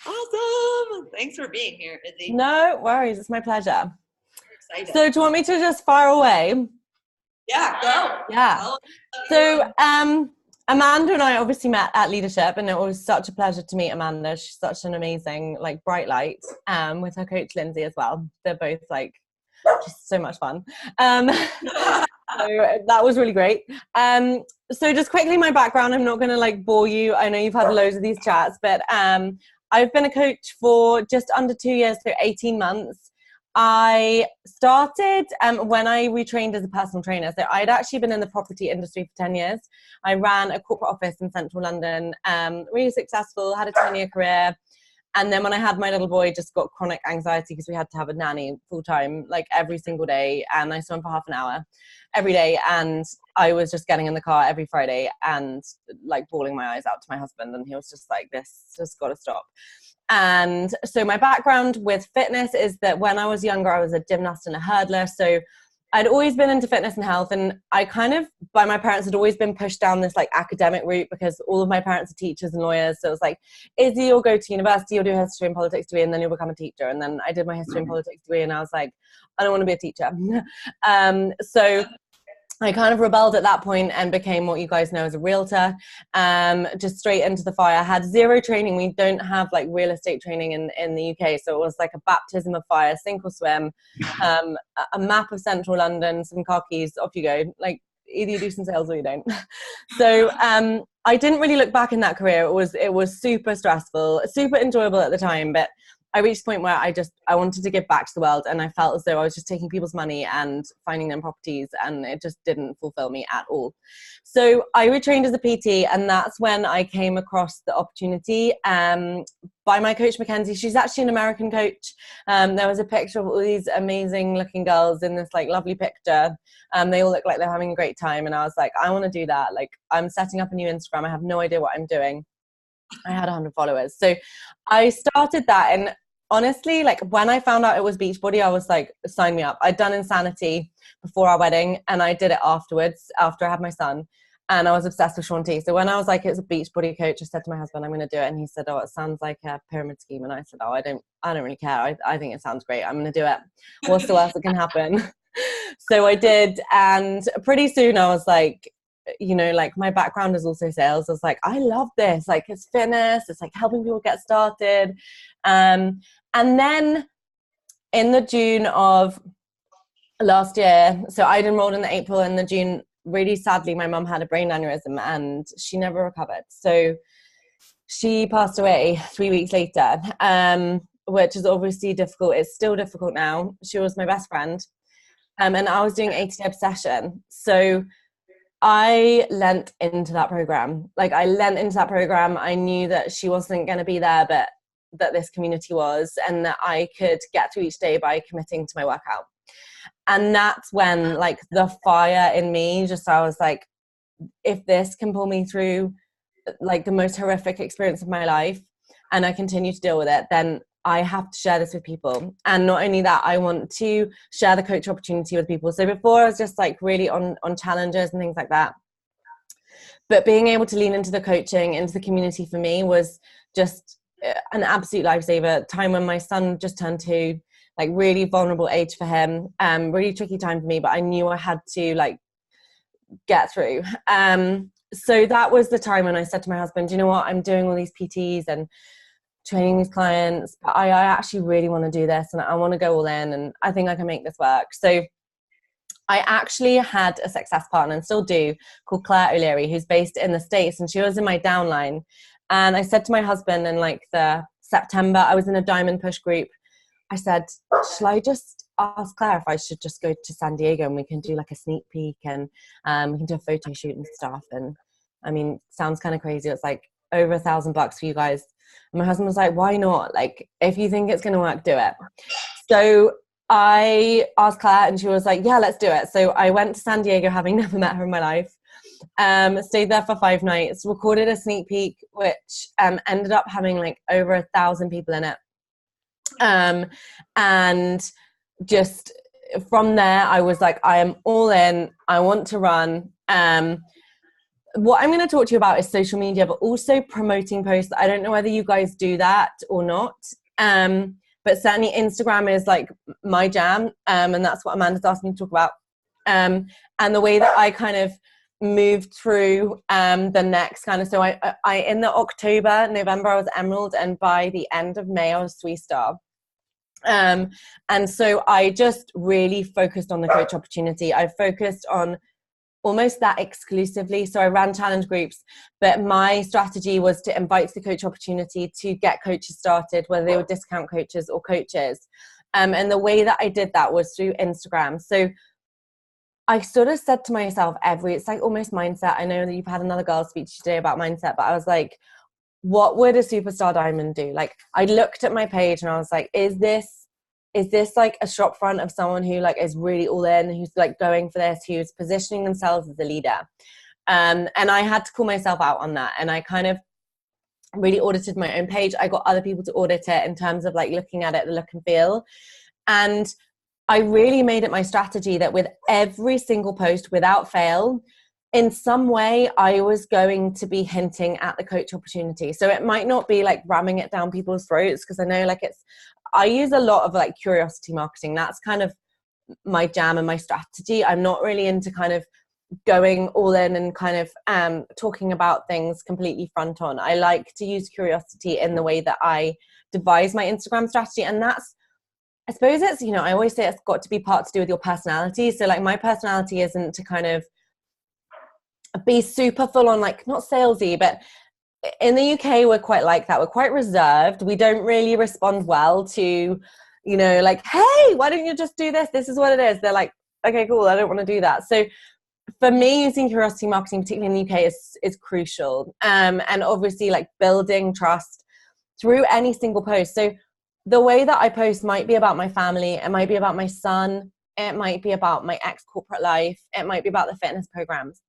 Awesome. Thanks for being here, Izzy. No worries. It's my pleasure. We're excited. So do you want me to just fire away? Yeah, go. Yeah. So Amanda and I obviously met at Leadership, and it was such a pleasure to meet Amanda. She's such an amazing, like, bright light, with her coach Lindsay as well. They're both like just so much fun. So that was really great. So just quickly, my background, I'm not going to like bore you. I know you've had loads of these chats, but I've been a coach for just under 2 years, so 18 months. I started when I retrained as a personal trainer. So I'd actually been in the property industry for 10 years. I ran a corporate office in central London, really successful, had a 10-year career. And then when I had my little boy, just got chronic anxiety because we had to have a nanny full time, like every single day. And I saw him for half an hour every day. And I was just getting in the car every Friday and like bawling my eyes out to my husband. And he was just like, this just got to stop. And so my background with fitness is that when I was younger, I was a gymnast and a hurdler. So I'd always been into fitness and health, and I kind of, by my parents, had always been pushed down this like academic route because all of my parents are teachers and lawyers. So it was like, Izzy, you'll go to university, you'll do a history and politics degree, and then you'll become a teacher. And then I did my history and politics degree, and I was like, I don't want to be a teacher. So I kind of rebelled at that point and became what you guys know as a realtor, just straight into the fire. I had zero training. We don't have like real estate training in the UK. So it was like a baptism of fire, sink or swim, a map of central London, some car keys, off you go. Like either you do some sales or you don't. So I didn't really look back in that career. It was super stressful, super enjoyable at the time, but I reached the point where I wanted to give back to the world, and I felt as though I was just taking people's money and finding them properties, and it just didn't fulfill me at all. So I retrained as a PT, and that's when I came across the opportunity by my coach Mackenzie. She's actually an American coach. There was a picture of all these amazing looking girls in this like lovely picture. They all look like they're having a great time, and I was like, I want to do that. Like, I'm setting up a new Instagram. I have no idea what I'm doing. I had 100 followers. So I started that, and honestly, like when I found out it was Beachbody, I was like, sign me up. I'd done Insanity before our wedding, and I did it afterwards, after I had my son, and I was obsessed with Shaun T. So when I was like, it's a Beachbody coach, I said to my husband, I'm going to do it. And he said, oh, it sounds like a pyramid scheme. And I said, oh, I don't really care. I think it sounds great. I'm going to do it. What's the worst that can happen? So I did. And pretty soon I was like, you know, like my background is also sales. I was like, I love this. Like, it's fitness. It's like helping people get started. And then in the June of last year, so I'd enrolled in the April, and the June, really sadly, my mum had a brain aneurysm and she never recovered. So she passed away 3 weeks later, which is obviously difficult. It's still difficult now. She was my best friend. And I was doing 80 Day Obsession. So I lent into that program. Like, I lent into that program. I knew that she wasn't going to be there, but that this community was, and that I could get through each day by committing to my workout. And that's when, like, the fire in me, just, I was like, if this can pull me through like the most horrific experience of my life, and I continue to deal with it, then I have to share this with people. And not only that, I want to share the coach opportunity with people. So before, I was just like really on challenges and things like that. But being able to lean into the coaching, into the community, for me was just an absolute lifesaver. Time when my son just turned 2, like really vulnerable age for him, really tricky time for me, but I knew I had to like get through. So that was the time when I said to my husband, you know what, I'm doing all these PTs and training these clients, but I actually really want to do this, and I want to go all in, and I think I can make this work. So I actually had a success partner, and still do, called Claire O'Leary, who's based in the States, and she was in my downline. And I said to my husband in like the September, I was in a Diamond Push group. I said, shall I just ask Claire if I should just go to San Diego and we can do like a sneak peek, and we can do a photo shoot and stuff. And I mean, sounds kind of crazy. It's like over $1,000 for you guys. And my husband was like, why not? Like, if you think it's going to work, do it. So I asked Claire, and she was like, yeah, let's do it. So I went to San Diego, having never met her in my life. Stayed there for 5 nights, recorded a sneak peek, which ended up having like over 1,000 people in it. And just from there, I was like, I am all in. I want to run. what I'm going to talk to you about is social media, but also promoting posts. I don't know whether you guys do that or not. But certainly Instagram is like my jam. And that's what Amanda's asked me to talk about. And the way that I kind of moved through the next kind of, so I in the November, I was Emerald, and by the end of May, I was 3-star. And so I just really focused on the coach opportunity. I focused on almost that exclusively. So I ran challenge groups, but my strategy was to invite the coach opportunity to get coaches started, whether they were discount coaches or coaches. And the way that I did that was through Instagram. So I sort of said to myself it's like almost mindset. I know that you've had another girl speak to you today about mindset, but I was like, what would a superstar diamond do? Like, I looked at my page and I was like, is this like a shop front of someone who like is really all in, who's like going for this, who's positioning themselves as a leader? And I had to call myself out on that. And I kind of really audited my own page. I got other people to audit it in terms of like looking at it, the look and feel. And I really made it my strategy that with every single post, without fail, in some way, I was going to be hinting at the coach opportunity. So it might not be like ramming it down people's throats, because I know like I use a lot of like curiosity marketing. That's kind of my jam and my strategy. I'm not really into kind of going all in and kind of talking about things completely front on. I like to use curiosity in the way that I devise my Instagram strategy. And I suppose it's, I always say it's got to be part to do with your personality. So like my personality isn't to kind of be super full on, like not salesy, but in the UK, we're quite like that. We're quite reserved. We don't really respond well to, like, hey, why don't you just do this? This is what it is. They're like, okay, cool. I don't want to do that. So for me, using curiosity marketing, particularly in the UK, is crucial. And obviously like building trust through any single post. So the way that I post might be about my family. It might be about my son. It might be about my ex-corporate life. It might be about the fitness programs.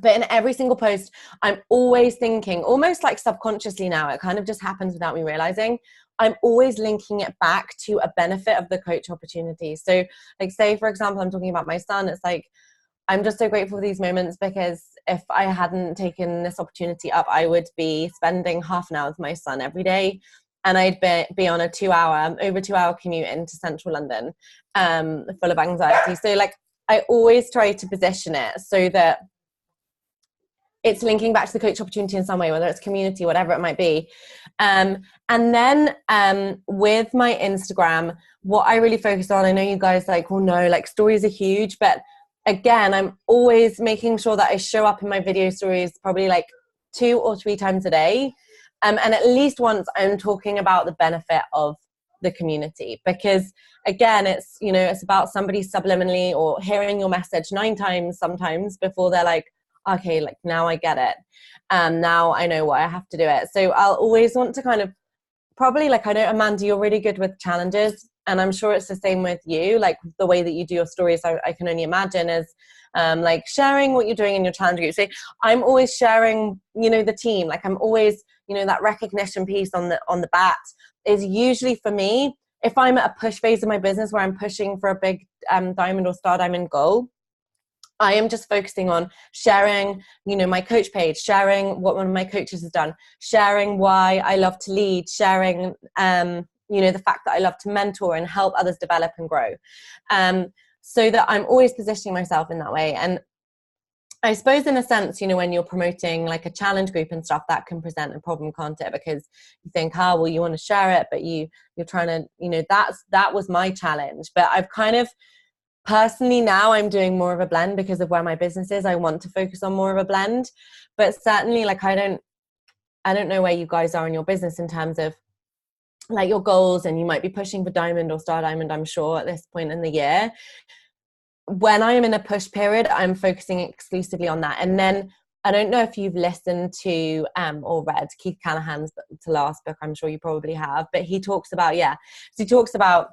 But in every single post, I'm always thinking, almost like subconsciously now, it kind of just happens without me realizing, I'm always linking it back to a benefit of the coach opportunity. So like, say, for example, I'm talking about my son. It's like, I'm just so grateful for these moments, because if I hadn't taken this opportunity up, I would be spending half an hour with my son every day. And I'd be on over 2-hour commute into central London, full of anxiety. So like, I always try to position it so that it's linking back to the coach opportunity in some way, whether it's community, whatever it might be. And then with my Instagram, what I really focus on, I know you guys like, well, no, like stories are huge, but again, I'm always making sure that I show up in my video stories probably like 2 or 3 times a day. And at least once I'm talking about the benefit of the community, because again, it's, it's about somebody subliminally or hearing your message 9 times sometimes before they're like, okay, like now I get it. Now I know why I have to do it. So I'll always want to kind of probably like, I know, Amanda, you're really good with challenges, and I'm sure it's the same with you. Like the way that you do your stories, I can only imagine is like sharing what you're doing in your challenge group. So I'm always sharing, the team. Like I'm always, that recognition piece on the bat is usually for me, if I'm at a push phase of my business where I'm pushing for a big diamond or star diamond goal, I am just focusing on sharing, my coach page, sharing what one of my coaches has done, sharing why I love to lead, sharing, the fact that I love to mentor and help others develop and grow. So that I'm always positioning myself in that way. And I suppose in a sense, when you're promoting like a challenge group and stuff, that can present a problem, can't it? Because you think, well, you want to share it, but you're trying to, that was my challenge. But I've kind of, personally now I'm doing more of a blend because of where my business is. I want to focus on more of a blend, but certainly like I don't know where you guys are in your business in terms of like your goals, and you might be pushing for diamond or star diamond, I'm sure, at this point in the year. When I am in a push period, I'm focusing exclusively on that. And then I don't know if you've listened to or read Keith Callahan's last book. I'm sure you probably have, but he talks about, so he talks about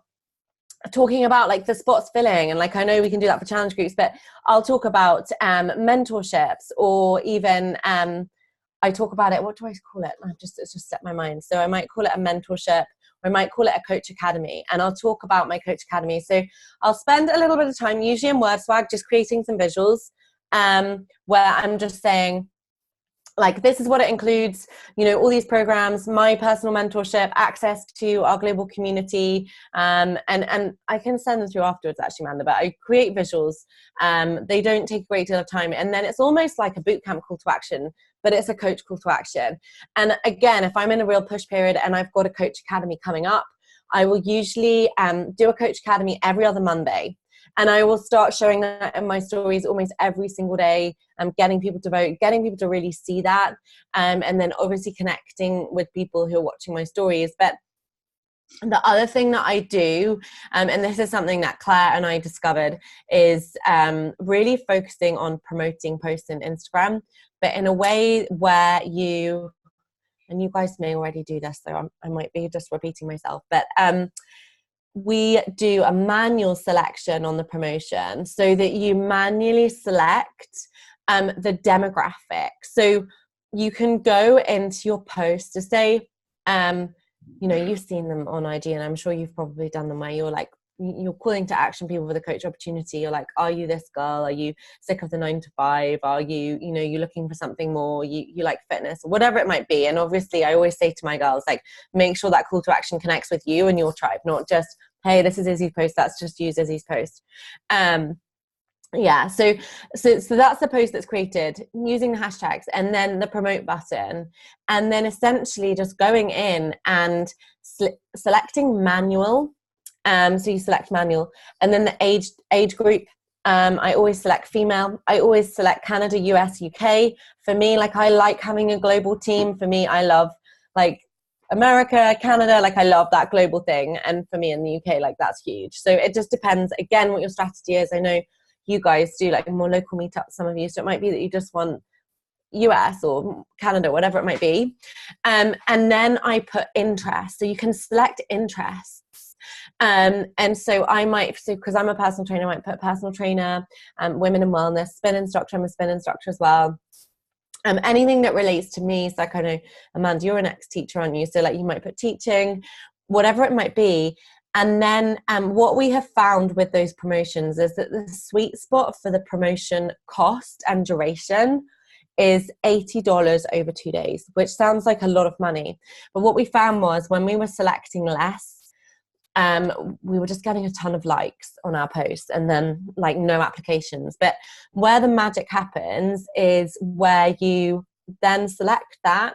talking about like the spots filling, and like I know we can do that for challenge groups, but I'll talk about mentorships, or even I talk about it, what do I call it? It's just set my mind. So I might call it a mentorship, or I might call it a coach academy, and I'll talk about my coach academy. So I'll spend a little bit of time, usually in word swag, just creating some visuals where I'm just saying, like, this is what it includes, you know, all these programs, my personal mentorship, access to our global community, and I can send them through afterwards, actually, Amanda, but I create visuals. They don't take a great deal of time, and then it's almost like a bootcamp call to action, but it's a coach call to action. And again, if I'm in a real push period and I've got a coach academy coming up, I will usually do a coach academy every other Monday. And I will start showing that in my stories almost every single day, getting people to vote, getting people to really see that, and then obviously connecting with people who are watching my stories. But the other thing that I do, and this is something that Claire and I discovered, is really focusing on promoting posts on Instagram, but in a way where you, and you guys may already do this, so I might be just repeating myself, but we do a manual selection on the promotion so that you manually select the demographic. So you can go into your post to say, you know, you've seen them on IG, and I'm sure you've probably done them where you're like, you're calling to action people with a coach opportunity. You're like, are you this girl? Are you sick of the 9 to 5? Are you, you know, you're looking for something more? You like fitness, or whatever it might be. And obviously I always say to my girls, like, make sure that call to action connects with you and your tribe, not just, hey, this is Izzy's post, let's just use Izzy's post. Yeah, so that's the post that's created using the hashtags, and then the promote button, and then essentially just going in and selecting manual. So you select manual, and then the age group. I always select female. I always select Canada, US, UK. For me, like, I like having a global team. For me, I love like America, Canada, like I love that global thing. And for me in the UK, like, that's huge. So it just depends, again, what your strategy is. I know you guys do like more local meetups, some of you, so it might be that you just want US or Canada, whatever it might be. And then I put interest. So you can select interests. And so I might, so because I'm a personal trainer, I might put personal trainer, women in wellness, spin instructor. I'm a spin instructor as well. Anything that relates to me. So like, I know, Amanda, you're an ex-teacher, aren't you? So like, you might put teaching, whatever it might be. And then what we have found with those promotions is that the sweet spot for the promotion cost and duration is $80 over 2 days, which sounds like a lot of money. But what we found was when we were selecting less, we were just getting a ton of likes on our posts and then like no applications. But where the magic happens is where you then select that,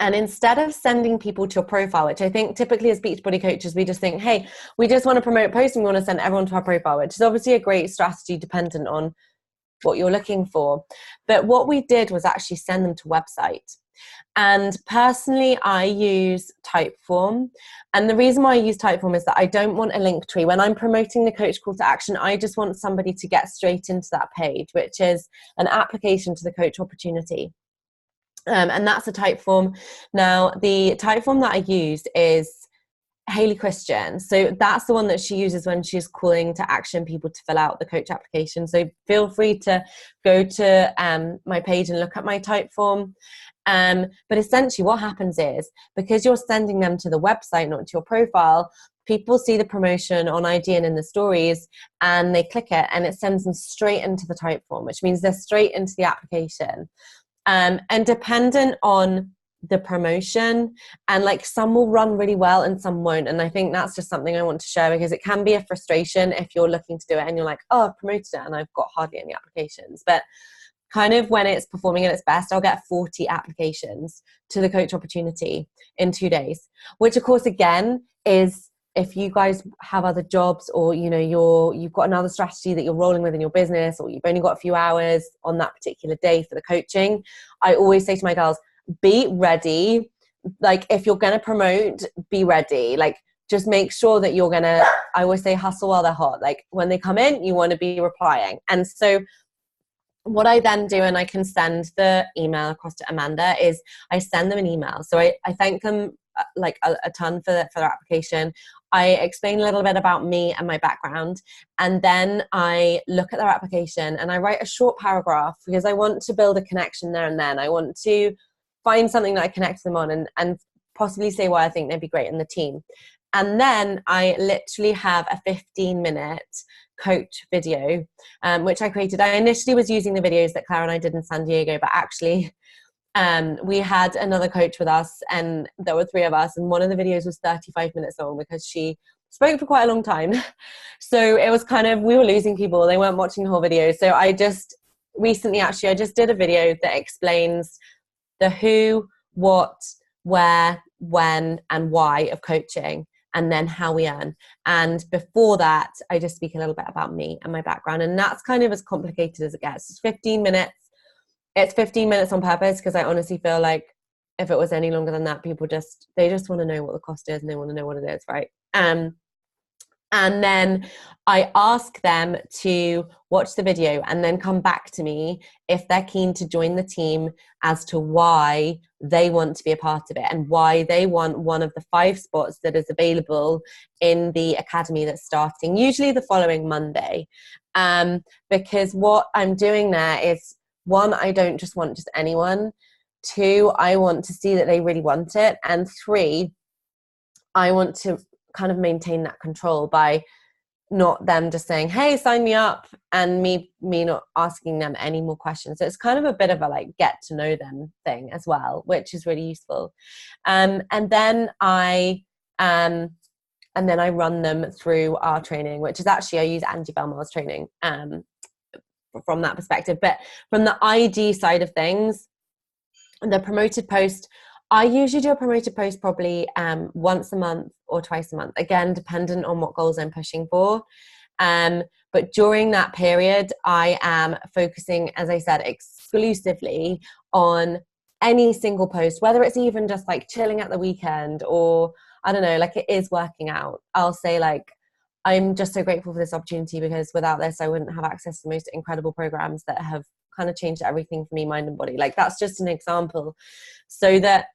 and instead of sending people to your profile, which I think typically as Beachbody coaches, we just think, hey, we just want to promote posts and we want to send everyone to our profile, which is obviously a great strategy dependent on what you're looking for. But what we did was actually send them to website. And personally, I use Typeform. And the reason why I use Typeform is that I don't want a link tree. When I'm promoting the coach call to action, I just want somebody to get straight into that page, which is an application to the coach opportunity. And that's a Typeform. Now, the Typeform that I use is Haley Christian. So that's the one that she uses when she's calling to action people to fill out the coach application. So feel free to go to my page and look at my Typeform. But essentially what happens is, because you're sending them to the website, not to your profile, people see the promotion on IG and in the stories, and they click it, and it sends them straight into the Typeform, which means they're straight into the application. And dependent on the promotion, and like, some will run really well and some won't. And I think that's just something I want to share, because it can be a frustration if you're looking to do it and you're like, oh, I've promoted it and I've got hardly any applications. But kind of when it's performing at its best, I'll get 40 applications to the coach opportunity in 2 days, which of course, again, is if you guys have other jobs, or, you know, you've got another strategy that you're rolling with in your business, or you've only got a few hours on that particular day for the coaching. I always say to my girls, be ready. Like, if you're going to promote, be ready. Like, just make sure that you're going to, I always say, hustle while they're hot. Like, when they come in, you want to be replying. And so what I then do, and I can send the email across to Amanda, is I send them an email. So I thank them like a ton for their application. I explain a little bit about me and my background, and then I look at their application and I write a short paragraph, because I want to build a connection there and then. I want to find something that I connect them on, and possibly say why I think they'd be great in the team. And then I literally have a 15-minute coach video, which I created. I initially was using the videos that Claire and I did in San Diego, but actually we had another coach with us, and there were 3 of us, and one of the videos was 35 minutes long because she spoke for quite a long time. So it was kind of, we were losing people. They weren't watching the whole video. So I just recently, actually, I just did a video that explains the who, what, where, when, and why of coaching, and then how we earn. And before that, I just speak a little bit about me and my background. And that's kind of as complicated as it gets. It's 15 minutes. It's 15 minutes on purpose because I honestly feel like if it was any longer than that, people they just want to know what the cost is and they want to know what it is, right? And then I ask them to watch the video and then come back to me if they're keen to join the team as to why they want to be a part of it and why they want one of the 5 spots that is available in the academy that's starting usually the following Monday. Because what I'm doing there is, 1, I don't just want just anyone. 2, I want to see that they really want it. And 3, I want to kind of maintain that control by not them just saying, hey, sign me up, and me not asking them any more questions. So it's kind of a bit of a like get to know them thing as well, which is really useful. And then I run them through our training, which is actually, I use Angie Belmar's training from that perspective. But from the ID side of things, the promoted post, I usually do a promoted post probably once a month or twice a month, again, dependent on what goals I'm pushing for. But during that period, I am focusing, as I said, exclusively on any single post, whether it's even just like chilling at the weekend or, I don't know, like it is working out. I'll say like, I'm just so grateful for this opportunity because without this, I wouldn't have access to the most incredible programs that have kind of changed everything for me, mind and body. Like that's just an example. So that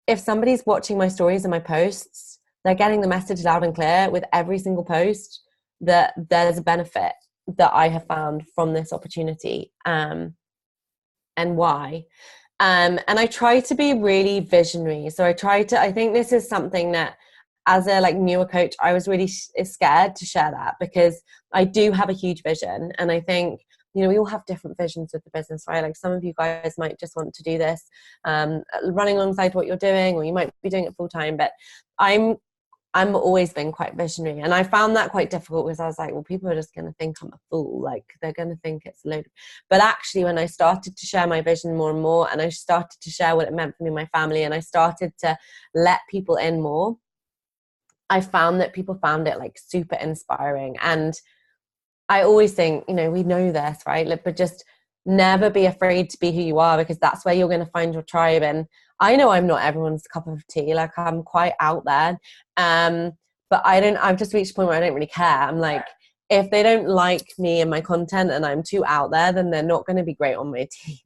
if somebody's watching my stories and my posts, they're getting the message loud and clear with every single post that there's a benefit that I have found from this opportunity, and why. And I try to be really visionary. So I think this is something that as a like newer coach, I was really scared to share that because I do have a huge vision. And I think, you know, we all have different visions with the business, right? Like some of you guys might just want to do this running alongside what you're doing, or you might be doing it full time. But I'm always been quite visionary, and I found that quite difficult because I was like, well, people are just going to think I'm a fool. Like they're going to think it's a load. But actually, when I started to share my vision more and more, and I started to share what it meant for me and my family, and I started to let people in more, I found that people found it like super inspiring. And I always think, you know, we know this, right? Like, but just never be afraid to be who you are, because that's where you're going to find your tribe. And I know I'm not everyone's cup of tea. Like I'm quite out there. But I've just reached a point where I don't really care. I'm like, if they don't like me and my content and I'm too out there, then they're not going to be great on my team.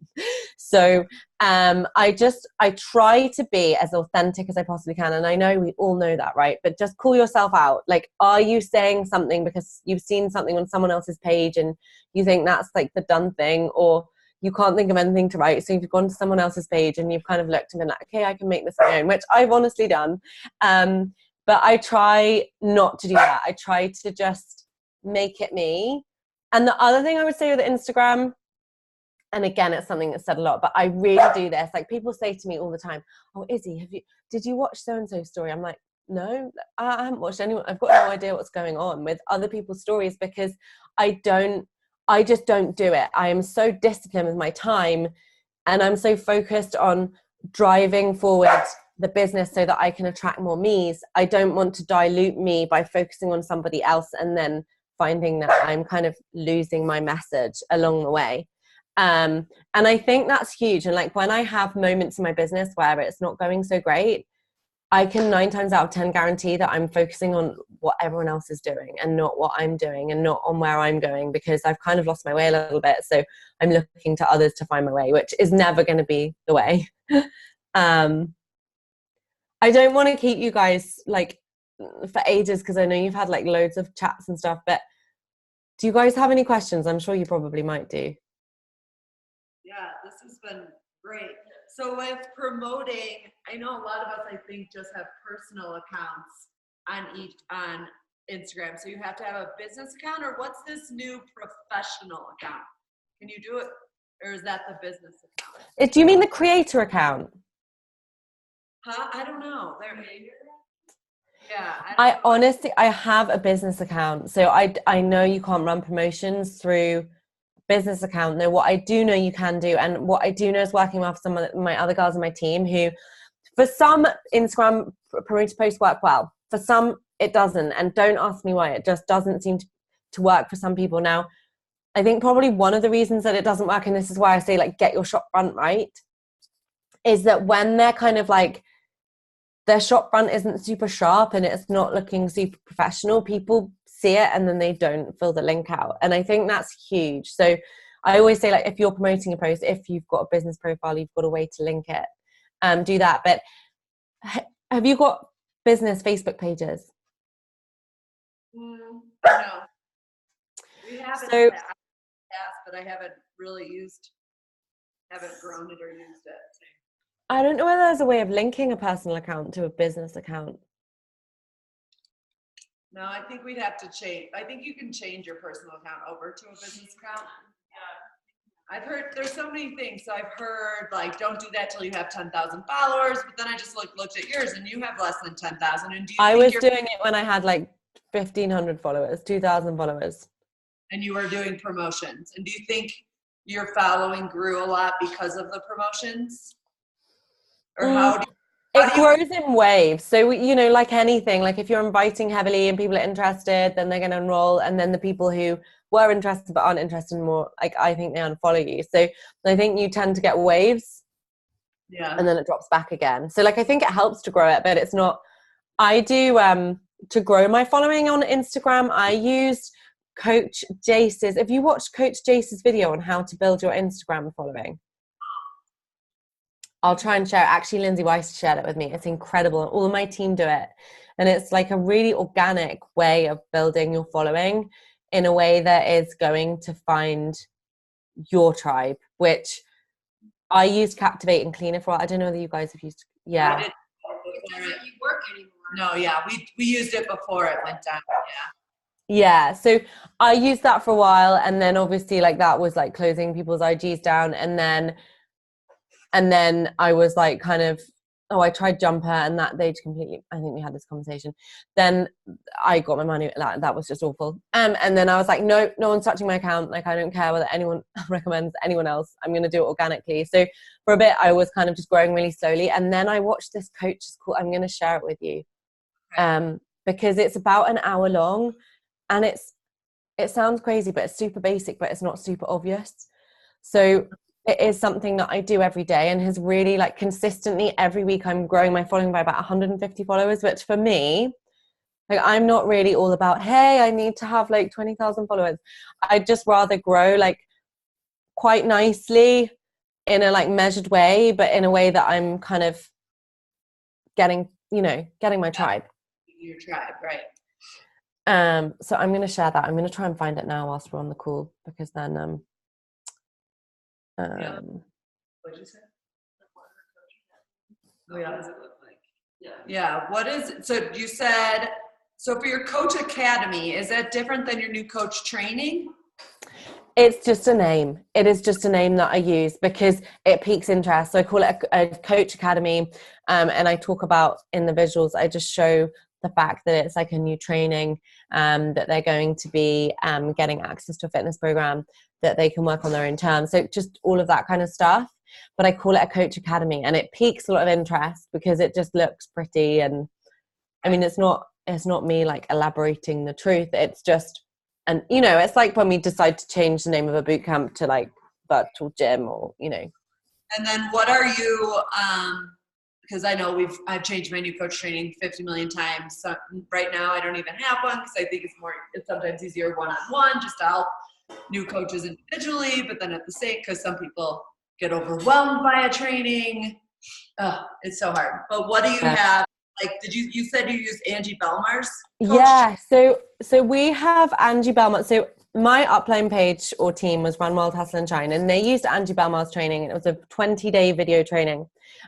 So I try to be as authentic as I possibly can. And I know we all know that, right? But just call yourself out. Like, are you saying something because you've seen something on someone else's page and you think that's like the done thing, or you can't think of anything to write? So you've gone to someone else's page and you've kind of looked and been like, okay, I can make this my own, which I've honestly done. But I try not to do that. I try to just make it me. And the other thing I would say with Instagram, and again, it's something that's said a lot, but I really do this. Like people say to me all the time, oh, Izzy, did you watch so-and-so story? I'm like, no, I haven't watched anyone. I've got no idea what's going on with other people's stories because I just don't do it. I am so disciplined with my time, and I'm so focused on driving forward the business so that I can attract more me's. I don't want to dilute me by focusing on somebody else and then finding that I'm kind of losing my message along the way. And I think that's huge. And like when I have moments in my business where it's not going so great, I can 9 times out of 10 guarantee that I'm focusing on what everyone else is doing and not what I'm doing and not on where I'm going, because I've kind of lost my way a little bit. So I'm looking to others to find my way, which is never going to be the way. I don't want to keep you guys like for ages because I know you've had like loads of chats and stuff, but do you guys have any questions? I'm sure you probably might do. Yeah, this has been great. So with promoting, I know a lot of us, I think, just have personal accounts on Instagram? So you have to have a business account, or what's this new professional account? Can you do it? Or is that the business account? Do you mean the creator account? Huh? I don't know. Yeah. I honestly, I have a business account. So I know you can't run promotions through business account. Now, what I do know you can do, and what I do know is working with some of my other girls on my team who, for some, Instagram promoter posts work well. For some, it doesn't. And don't ask me why. It just doesn't seem to work for some people. Now, I think probably one of the reasons that it doesn't work, and this is why I say, like, get your shop front right, is that when they're kind of like, their shop front isn't super sharp and it's not looking super professional, people see it and then they don't fill the link out. And I think that's huge. So I always say, like, if you're promoting a post, if you've got a business profile, you've got a way to link it, do that. But have you got business Facebook pages? No. We haven't, So, but I haven't grown it or used it. I don't know whether there's a way of linking a personal account to a business account. No, I think we'd have to change. I think you can change your personal account over to a business account. Yeah. I've heard there's so many things. So I've heard, like, don't do that till you have 10,000 followers. But then I just looked at yours and you have less than 10,000. And I was doing it when I had like 1,500 followers, 2,000 followers. And you were doing promotions. And do you think your following grew a lot because of the promotions? Or it grows in waves. So, you know, like anything, like if you're inviting heavily and people are interested, then they're going to enroll. And then the people who were interested but aren't interested more, like, I think they unfollow you. So I think you tend to get waves. Yeah. And then it drops back again. So, like, I think it helps to grow it, but it's not. I do, to grow my following on Instagram, I used Coach Jace's. Have you watched Coach Jace's video on how to build your Instagram following? I'll try and share it. Actually, Lindsay Weiss shared it with me. It's incredible. All of my team do it. And it's like a really organic way of building your following in a way that is going to find your tribe, which I used Captivate and Cleaner for. I don't know whether you guys have used. Yeah. It doesn't work anymore. No, yeah. We used it before it went down. Yeah. Yeah. So I used that for a while. And then obviously, like, that was like closing people's IGs down. And then I was like, kind of, I tried Jumper, and that they completely, I think we had this conversation. Then I got my money. That was just awful. And then I was like, no one's touching my account. Like, I don't care whether anyone recommends anyone else. I'm going to do it organically. So for a bit, I was kind of just growing really slowly. And then I watched this coach. It's called, I'm going to share it with you, because it's about an hour long, and it sounds crazy, but it's super basic, but it's not super obvious. So it is something that I do every day, and has really, like, consistently every week I'm growing my following by about 150 followers, which for me, like, I'm not really all about, hey, I need to have like 20,000 followers. I'd just rather grow, like, quite nicely in a, like, measured way, but in a way that I'm kind of getting my tribe. Your tribe, right. So I'm going to share that. I'm going to try and find it now whilst we're on the call, because then Yeah. What'd you say? What does it look like? Yeah. What is it? So you said, so for your Coach Academy, is that different than your new coach training? It's just a name. It is just a name that I use because it piques interest. So I call it a Coach Academy, and I talk about, in the visuals, I just show the fact that it's like a new training, that they're going to be getting access to a fitness program that they can work on their own terms. So just all of that kind of stuff. But I call it a Coach Academy, and it piques a lot of interest because it just looks pretty. And I mean, it's not me like elaborating the truth. It's just, and you know, it's like when we decide to change the name of a boot camp to like virtual gym, or, you know. And then what are you, because I know I've changed my new coach training 50 million times. So right now I don't even have one, because I think it's sometimes easier one-on-one just to help new coaches individually, but then at the same, because some people get overwhelmed by a training. It's so hard. But what do you have? Like, you said you use Angie Belmar's coach? Yeah, so we have Angie Belmar. So my upline page or team was Run Wild, Hustle and Shine, and they used Angie Belmar's training, and it was a 20-day video training,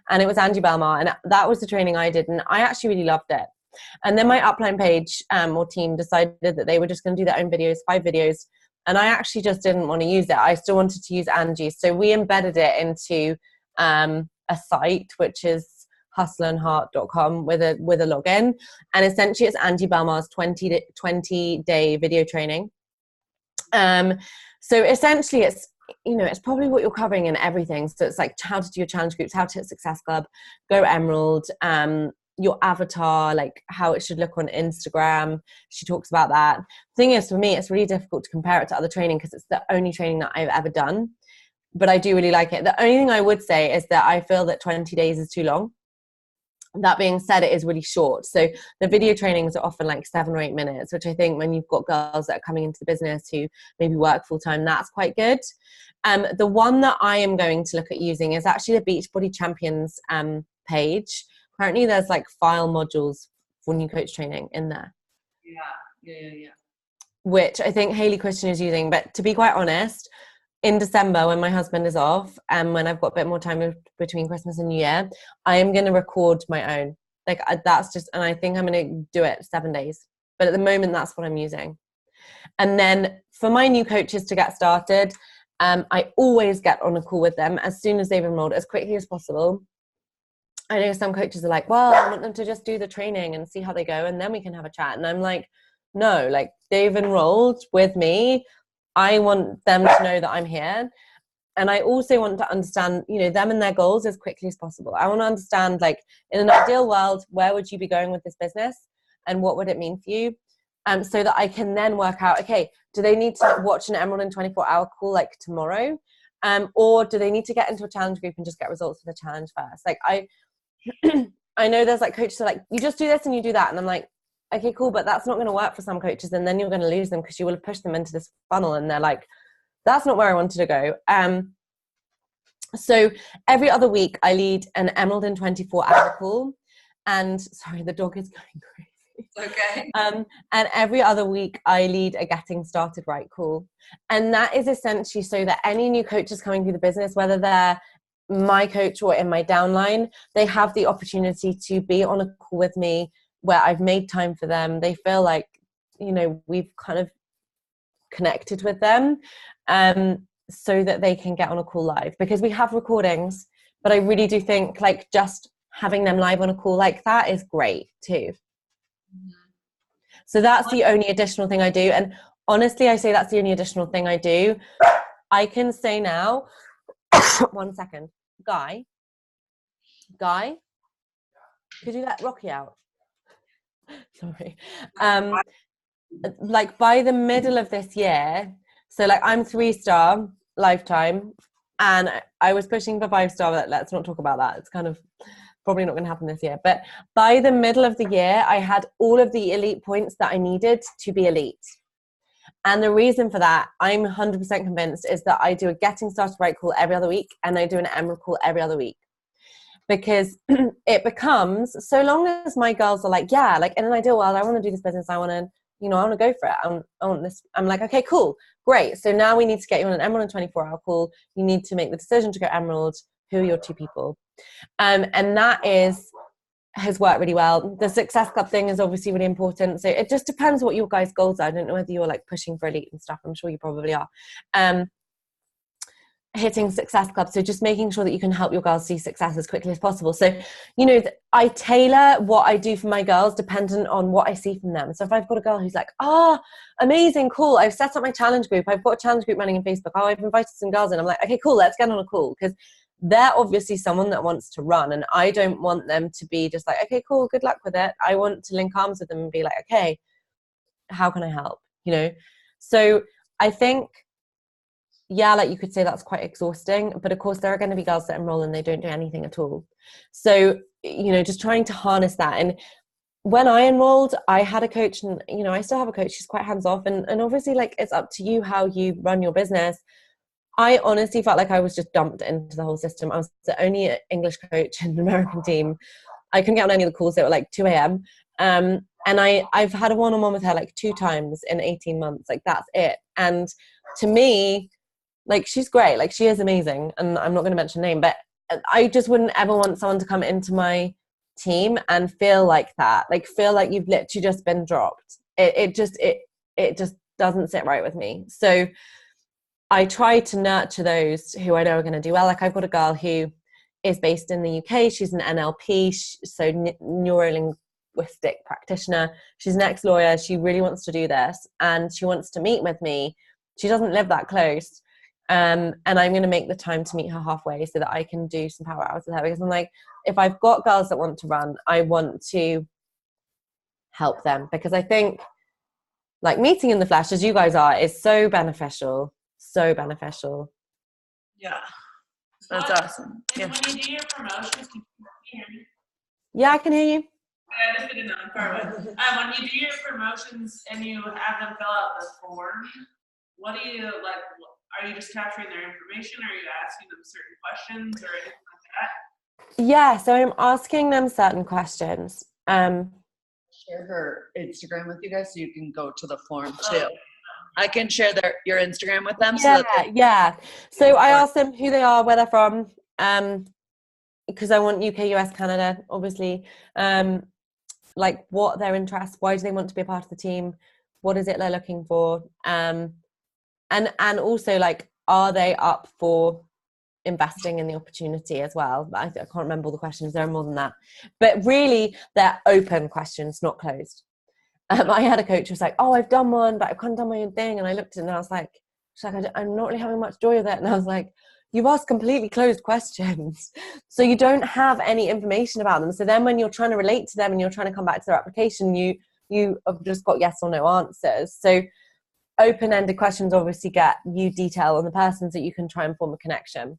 and it was Angie Belmar, and that was the training I did, and I actually really loved it. And then my upline page or team decided that they were just going to do their own videos, 5 videos. And I actually just didn't want to use it. I still wanted to use Angie. So we embedded it into a site, which is hustleandheart.com with a login. And essentially it's Angie Belmar's 20-day video training. So essentially it's, it's probably what you're covering in everything. So it's like how to do your challenge groups, how to hit Success Club, go Emerald, your avatar, like how it should look on Instagram. She talks about that. Thing is, for me, it's really difficult to compare it to other training because it's the only training that I've ever done. But I do really like it. The only thing I would say is that I feel that 20 days is too long. That being said, it is really short. So the video trainings are often like 7 or 8 minutes, which I think when you've got girls that are coming into the business who maybe work full time, that's quite good. The one that I am going to look at using is actually the Beachbody Champions page. Currently there's like file modules for new coach training in there. Yeah. Which I think Hayley Christian is using. But to be quite honest, in December when my husband is off and when I've got a bit more time between Christmas and New Year, I am going to record my own. Like that's just, and I think I'm going to do it 7 days. But at the moment, that's what I'm using. And then for my new coaches to get started, I always get on a call with them as soon as they've enrolled, as quickly as possible. I know some coaches are like, well, I want them to just do the training and see how they go, and then we can have a chat. And I'm like, no, like they've enrolled with me. I want them to know that I'm here. And I also want to understand, them and their goals as quickly as possible. I want to understand, like, in an ideal world, where would you be going with this business? And what would it mean for you? So that I can then work out, okay, do they need to watch an Emerald in 24-hour call like tomorrow? Or do they need to get into a challenge group and just get results for the challenge first? Like, I know there's like coaches who are like, you just do this and you do that. And I'm like, okay, cool, but that's not going to work for some coaches. And then you're going to lose them because you will have pushed them into this funnel. And they're like, that's not where I wanted to go. So every other week I lead an Emerald in 24-hour call. And sorry, the dog is going crazy. It's okay. And every other week I lead a Getting Started Right call. And that is essentially so that any new coaches coming through the business, whether they're my coach or in my downline, they have the opportunity to be on a call with me where I've made time for them. They feel like, we've kind of connected with them, so that they can get on a call live, because we have recordings, but I really do think like just having them live on a call like that is great too. Mm-hmm. So that's the only additional thing I do. And honestly, I say that's the only additional thing I do. I can say now, 1 second. Guy, could you let Rocky out? Sorry. Like by the middle of this year, so like I'm 3-star lifetime and I was pushing for 5-star, but let's not talk about that. It's kind of probably not going to happen this year. But by the middle of the year, I had all of the elite points that I needed to be elite. And the reason for that, I'm 100% convinced, is that I do a Getting Started Right call every other week and I do an Emerald call every other week. Because it becomes, so long as my girls are like, yeah, like in an ideal world, I want to do this business. I want to, I want to go for it. I want this. I'm like, okay, cool, great. So now we need to get you on an Emerald in 24-hour call. You need to make the decision to go Emerald. Who are your 2 people? And that has worked really well. The Success Club thing is obviously really important. So it just depends what your guys' goals are. I don't know whether you're like pushing for elite and stuff. I'm sure you probably are. Hitting Success Club. So just making sure that you can help your girls see success as quickly as possible. So, I tailor what I do for my girls dependent on what I see from them. So if I've got a girl who's like, amazing, cool, I've set up my challenge group. I've got a challenge group running in Facebook. I've invited some girls in. I'm like, okay, cool, let's get on a call. Because they're obviously someone that wants to run, and I don't want them to be just like, okay, cool, good luck with it. I want to link arms with them and be like, okay, how can I help? So I think, yeah, like you could say that's quite exhausting, but of course there are going to be girls that enroll and they don't do anything at all. So, just trying to harness that. And when I enrolled, I had a coach, and, I still have a coach. She's quite hands off, and obviously like it's up to you how you run your business. I honestly felt like I was just dumped into the whole system. I was the only English coach in an American team. I couldn't get on any of the calls. They were like 2 a.m. And I've had a one-on-one with her like 2 times in 18 months. Like that's it. And to me, like she's great. Like she is amazing. And I'm not going to mention her name, but I just wouldn't ever want someone to come into my team and feel like that, like feel like you've literally just been dropped. It just doesn't sit right with me. So I try to nurture those who I know are going to do well. Like I've got a girl who is based in the UK. She's an NLP, so neuro-linguistic practitioner. She's an ex-lawyer. She really wants to do this, and she wants to meet with me. She doesn't live that close. And I'm going to make the time to meet her halfway so that I can do some power hours with her, because I'm like, if I've got girls that want to run, I want to help them, because I think like meeting in the flesh, as you guys are, is so beneficial. So beneficial. Yeah. That's awesome. Yeah. When you do your promotions, can you hear me? Yeah, I can hear you. I just didn't know. When you do your promotions and you have them fill out the form, what do you like? Are you just capturing their information? Are you asking them certain questions or anything like that? Yeah, so I'm asking them certain questions. Share her Instagram with you guys so you can go to the form too. I can share your Instagram with them. Yeah. So I asked them who they are, where they're from, because I want UK, US, Canada, obviously. Like what their interests, why do they want to be a part of the team, what is it they're looking for, and also like, are they up for investing in the opportunity as well? I can't remember all the questions. There are more than that, but really they're open questions, not closed. I had a coach who was like, oh, I've done one, but I can't done my own thing. And I looked at it and I was like, she's like, I'm not really having much joy with it. And I was like, you've asked completely closed questions. So you don't have any information about them. So then when you're trying to relate to them and you're trying to come back to their application, you have just got yes or no answers. So open-ended questions obviously get you detail on the persons that you can try and form a connection.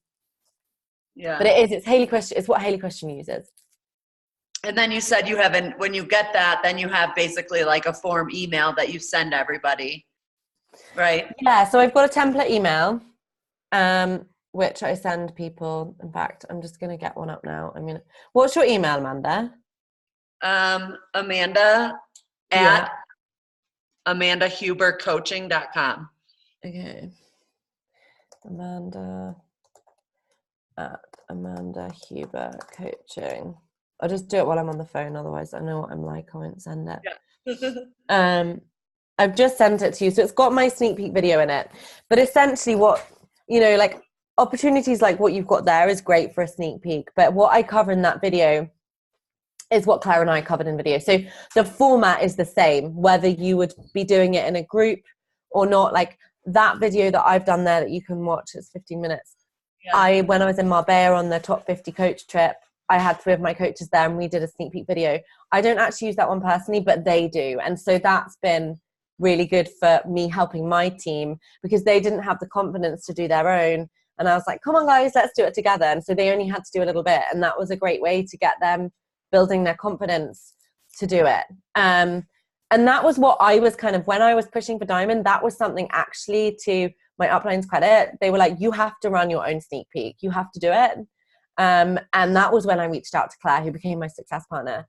Yeah. But it's what Haley Question uses. And then you said when you get that, then you have basically like a form email that you send everybody, right? Yeah, so I've got a template email, which I send people. In fact, I'm just going to get one up now. What's your email, Amanda? Amanda at amandahubercoaching.com. Okay. Amanda at Amanda Huber Coaching. I'll just do it while I'm on the phone, otherwise I know what I'm like, I won't send it. Yeah. I've just sent it to you, so it's got my sneak peek video in it. But essentially what, like opportunities like what you've got there is great for a sneak peek, but what I cover in that video is what Claire and I covered in video. So the format is the same, whether you would be doing it in a group or not. Like that video that I've done there that you can watch, it's 15 minutes. Yeah. When I was in Marbella on the top 50 coach trip, I had 3 of my coaches there and we did a sneak peek video. I don't actually use that one personally, but they do. And so that's been really good for me helping my team, because they didn't have the confidence to do their own. And I was like, come on guys, let's do it together. And so they only had to do a little bit. And that was a great way to get them building their confidence to do it. And that was what I was when I was pushing for Diamond, that was something actually, to my upline's credit, they were like, you have to run your own sneak peek. You have to do it. And that was when I reached out to Claire, who became my success partner.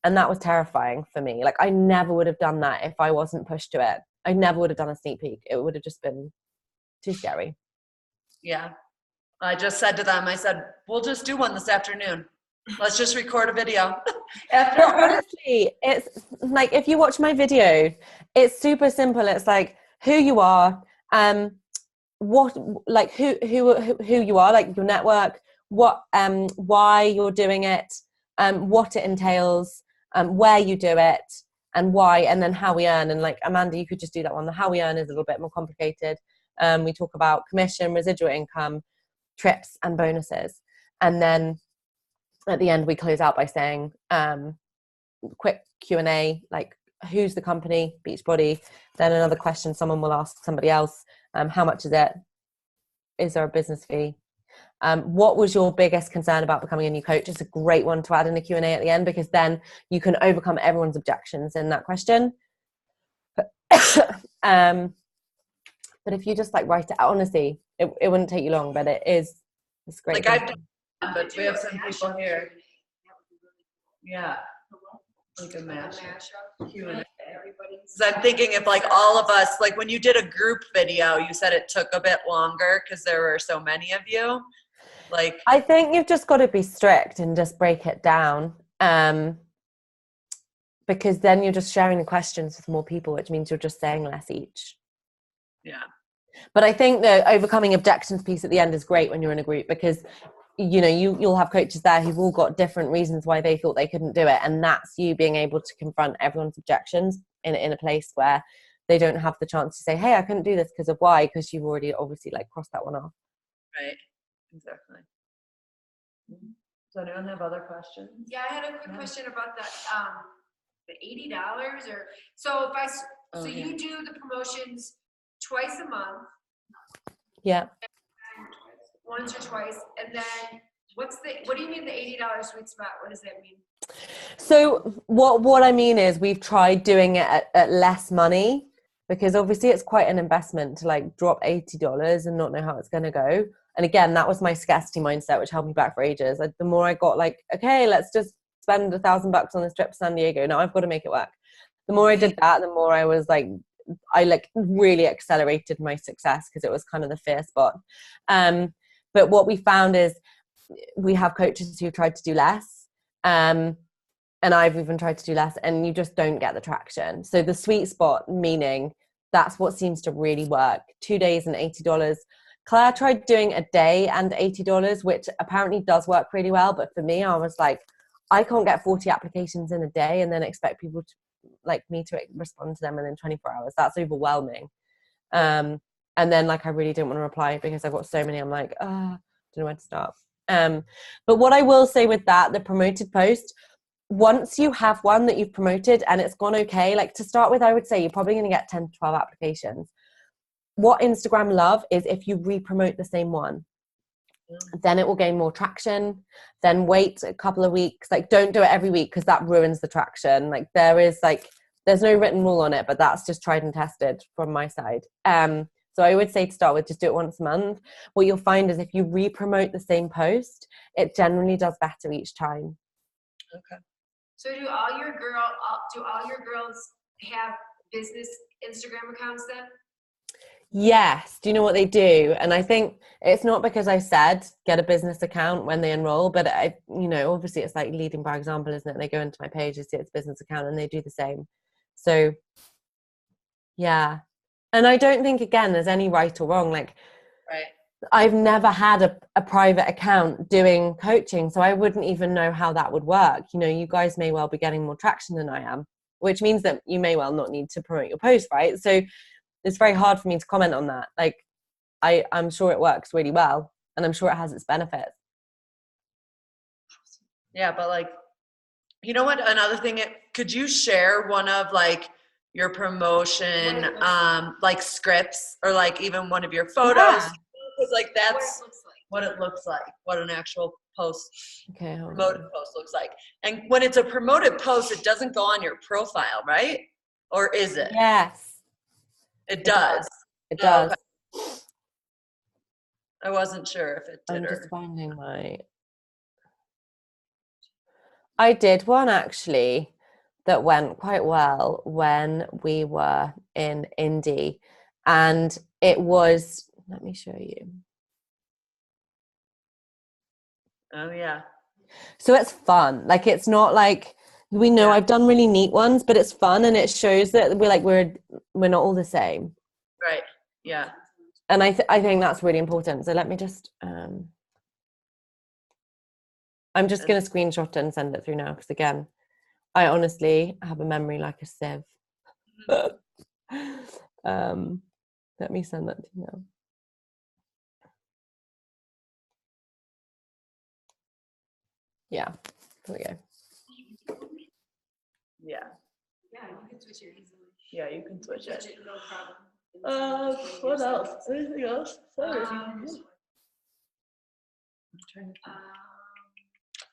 And that was terrifying for me. Like I never would have done that if I wasn't pushed to it. I never would have done a sneak peek. It would have just been too scary. Yeah. I just said to them, I said, we'll just do one this afternoon. Let's just record a video. Honestly, it's like, if you watch my video, it's super simple. It's like who you are, what, like who you are, like your network, what, why you're doing it, what it entails, where you do it, and why, and then how we earn. And like Amanda, you could just do that one. The how we earn is a little bit more complicated. We talk about commission, residual income, trips, and bonuses, and then at the end we close out by saying quick Q&A, like who's the company, Beachbody. Then another question someone will ask somebody else, how much is it, is there a business fee, what was your biggest concern about becoming a new coach? It's a great one to add in a Q&A at the end, because then you can overcome everyone's objections in that question. But if you just like write it out, honestly, it wouldn't take you long, but it's great. Like I've done, but we have some people here. Yeah. Like a match. Q&A. So I'm thinking if like all of us, like when you did a group video, you said it took a bit longer because there were so many of you. Like, I think you've just got to be strict and just break it down. Because then you're just sharing the questions with more people, which means you're just saying less each. Yeah. But I think the overcoming objections piece at the end is great when you're in a group, because you'll have coaches there who've all got different reasons why they thought they couldn't do it, and that's you being able to confront everyone's objections in a place where they don't have the chance to say, hey, I couldn't do this because of why, because you've already obviously like crossed that one off. Right. Exactly. Does anyone have other questions? Yeah, I had a quick question about the $80 or so. You do the promotions twice a month. Yeah. Once or twice, and then what do you mean the $80 sweet spot? What does that mean? So what I mean is we've tried doing it at less money, because obviously it's quite an investment to like drop $80 and not know how it's going to go. And again, that was my scarcity mindset, which held me back for ages. Like, the more I got like, okay, let's just spend $1,000 on this trip to San Diego. Now I've got to make it work. The more I did that, the more I was like, I like really accelerated my success, because it was kind of the fear spot. But what we found is we have coaches who tried to do less. And I've even tried to do less, and you just don't get the traction. So the sweet spot, meaning that's what seems to really work. 2 days and $80. Claire tried doing a day and $80, which apparently does work really well. But for me, I was like, I can't get 40 applications in a day and then expect people to like me to respond to them within 24 hours. That's overwhelming. And then like I really didn't want to reply because I've got so many. I'm like, don't know where to start. But what I will say with that, the promoted post, once you have one that you've promoted and it's gone okay, like to start with, I would say you're probably going to get 10 to 12 applications. What Instagram love is if you re-promote the same one, then it will gain more traction. Then wait a couple of weeks. Like, don't do it every week, because that ruins the traction. Like, there's no written rule on it, but that's just tried and tested from my side. So I would say to start with, just do it once a month. What you'll find is if you re-promote the same post, it generally does better each time. Okay. So do all your girls have business Instagram accounts then? Yes. Do you know what they do? And I think it's not because I said get a business account when they enroll, but obviously it's like leading by example, isn't it? They go into my page, they see it's business account, and they do the same. So yeah. And I don't think, again, there's any right or wrong. Like, right. I've never had a private account doing coaching, so I wouldn't even know how that would work. You guys may well be getting more traction than I am, which means that you may well not need to promote your post, right? So it's very hard for me to comment on that. Like, I'm sure it works really well, and I'm sure it has its benefits. Yeah, but like, you know what? Another thing, could you share one of like your promotion, like scripts, or like even one of your photos? Yeah. Because like that's what it looks like, what an actual post, promoted post looks like. And when it's a promoted post, it doesn't go on your profile, right? Or is it? Yes. It does. It does. Okay. I wasn't sure if it did. I'm just finding I did one actually that went quite well when we were in Indy, and it was, let me show you. Oh yeah. So it's fun. Like, it's not like, we know I've done really neat ones, but it's fun, and it shows that we're not all the same. Right. Yeah. And I think that's really important. So let me just I'm just going to screenshot it and send it through now, because again, I honestly have a memory like a sieve. Let me send that to you now. Yeah, there we go. Yeah. Yeah, you can switch it easily. Yeah, you can switch it. No problem. What else? Anything else? Sorry.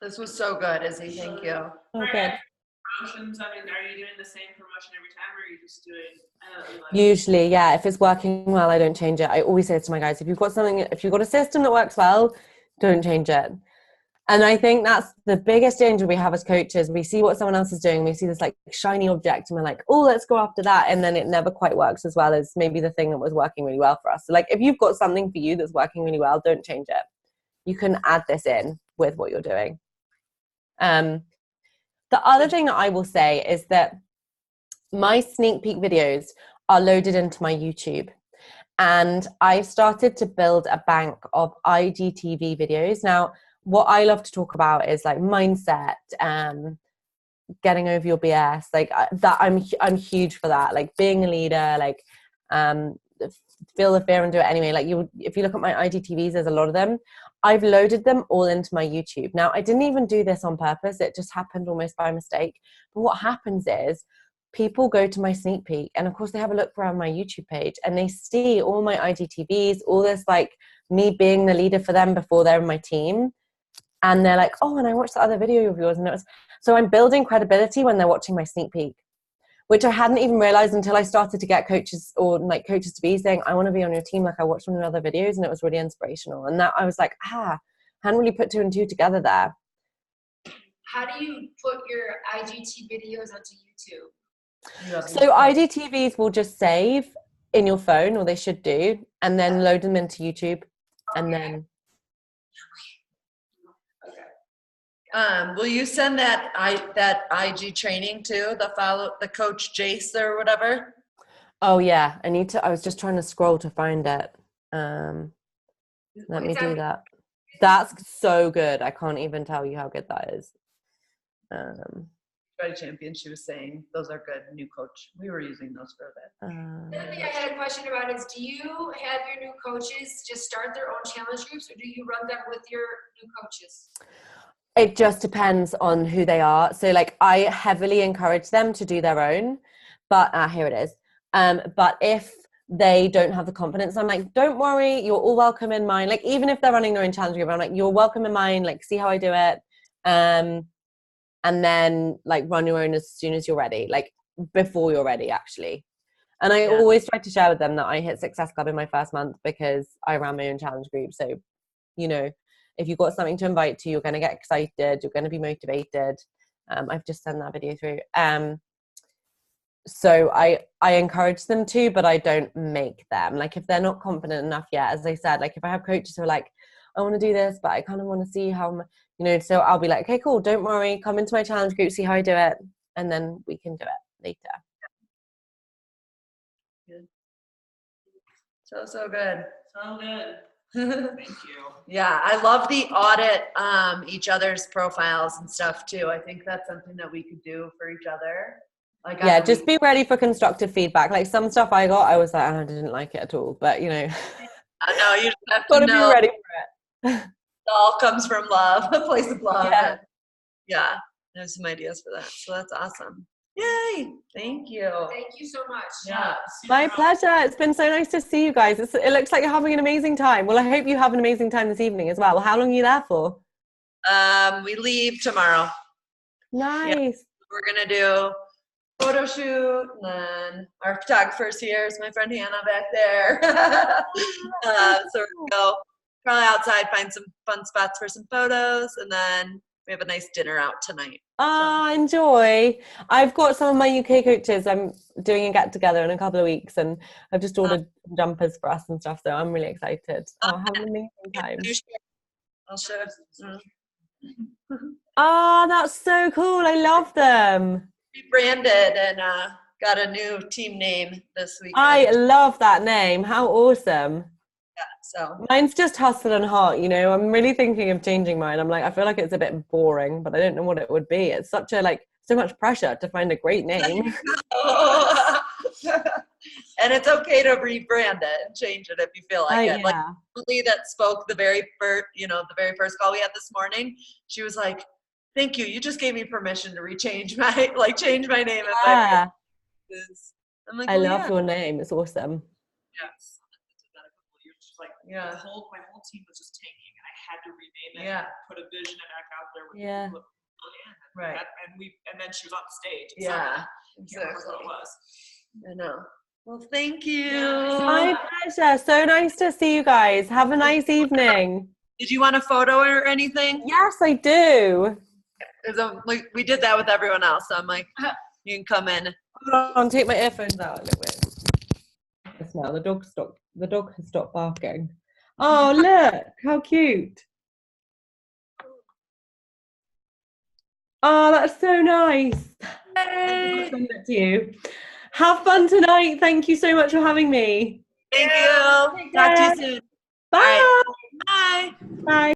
This was so good, Izzy. Thank you. Oh, good. Promotions, I mean, are you doing the same promotion every time, or are you just doing Usually, yeah. If it's working well, I don't change it. I always say to my guys, if you've got a system that works well, don't change it. And I think that's the biggest danger we have as coaches. We see what someone else is doing. We see this like shiny object and we're like, oh, let's go after that. And then it never quite works as well as maybe the thing that was working really well for us. So like, if you've got something for you that's working really well, don't change it. You can add this in with what you're doing. The other thing that I will say is that my sneak peek videos are loaded into my YouTube. And I've started to build a bank of IGTV videos. Now, what I love to talk about is like mindset, getting over your BS, like that. I'm huge for that. Like being a leader, like feel the fear and do it anyway. Like if you look at my IGTVs, there's a lot of them. I've loaded them all into my YouTube. Now, I didn't even do this on purpose. It just happened almost by mistake. But what happens is people go to my sneak peek, and of course they have a look around my YouTube page and they see all my IGTVs, all this, like me being the leader for them before they're in my team. And they're like, oh, and I watched the other video of yours. And so I'm building credibility when they're watching my sneak peek, which I hadn't even realized until I started to get coaches or like coaches to be saying, I want to be on your team. Like I watched one of the other videos and it was really inspirational. And that I was like, I hadn't really put 2 and 2 together there. How do you put your IGT videos onto YouTube? So IGTVs will just save in your phone, or they should do, and then load them into YouTube. And then will you send that IG training to the coach Jace or whatever? oh yeah, I was just trying to scroll to find it. Let me do that. That's so good. I can't even tell you how good that is. Ready Champion, she was saying those are good. New coach, we were using those for a bit. The other thing I had a question about is, do you have your new coaches just start their own challenge groups, or do you run them with your new coaches? It just depends on who they are. So like I heavily encourage them to do their own, but here it is. But if they don't have the confidence, I'm like, don't worry, you're all welcome in mine. Like even if they're running their own challenge group, I'm like, you're welcome in mine. Like see how I do it. And then like run your own as soon as you're ready, like before you're ready actually. And I always try to share with them that I hit Success Club in my first month because I ran my own challenge group. So, you know, if you've got something to invite to, you're going to get excited, you're going to be motivated. I've just sent that video through. So I encourage them to, but I don't make them. Like if they're not confident enough yet, as I said, like if I have coaches who are like, I want to do this, but I kind of want to see how, you know, so I'll be like, okay, cool, don't worry, come into my challenge group, see how I do it, and then we can do it later. Good. So good. So good. Thank you. Yeah, I love the audit each other's profiles and stuff too. I think that's something that we could do for each other. Like yeah, just be ready for constructive feedback. Like some stuff I got, I was like, I didn't like it at all, but you know. I know, you just have Gotta to know. be ready for it. It all comes from love, a place of love. Yeah. Yeah, there's some ideas for that. So that's awesome. Yay! Thank you. Thank you so much. Yeah. My pleasure. It's been so nice to see you guys. It looks like you're having an amazing time. Well, I hope you have an amazing time this evening as well. How long are you there for? We leave tomorrow. Nice. Yeah. We're gonna do photo shoot, and then our photographer's here is my friend Hannah back there. So we're gonna go probably outside, find some fun spots for some photos, and then we have a nice dinner out tonight. Enjoy. I've got some of my UK coaches. I'm doing a get together in a couple of weeks, and I've just ordered jumpers for us and stuff, so I'm really excited. I'll have an amazing time. I'll share. That's so cool. I love them. Rebranded and got a new team name this week. I love that name. How awesome. Yeah, so mine's just Hustle and Heart, you know. I'm really thinking of changing mine. I'm like, I feel like it's a bit boring, but I don't know what it would be. It's such a so much pressure to find a great name. And it's okay to rebrand it and change it if you feel like it. Yeah. Like Lee that spoke the very first call we had this morning, she was like, thank you. You just gave me permission to change my name. Yeah. I'm like, I love your name. It's awesome. Yes. Like yeah. my whole team was just tanking, and I had to rename it. Yeah. And put a vision back out there. With Yeah. people. Right. And then she was on stage. Yeah. Exactly. What it was. I know. Well, thank you. My pleasure. So nice to see you guys. Have a nice evening. Did you want a photo or anything? Yes, I do. We did that with everyone else. So I'm like, you can come in. Hold on, take my earphones out a little bit. Yes, now the dog has stopped barking. Oh, look, how cute. Oh, that's so nice. I'll send it to you. Have fun tonight. Thank you so much for having me. Thank you. Take Talk to care. you soon. Bye. Bye. Bye.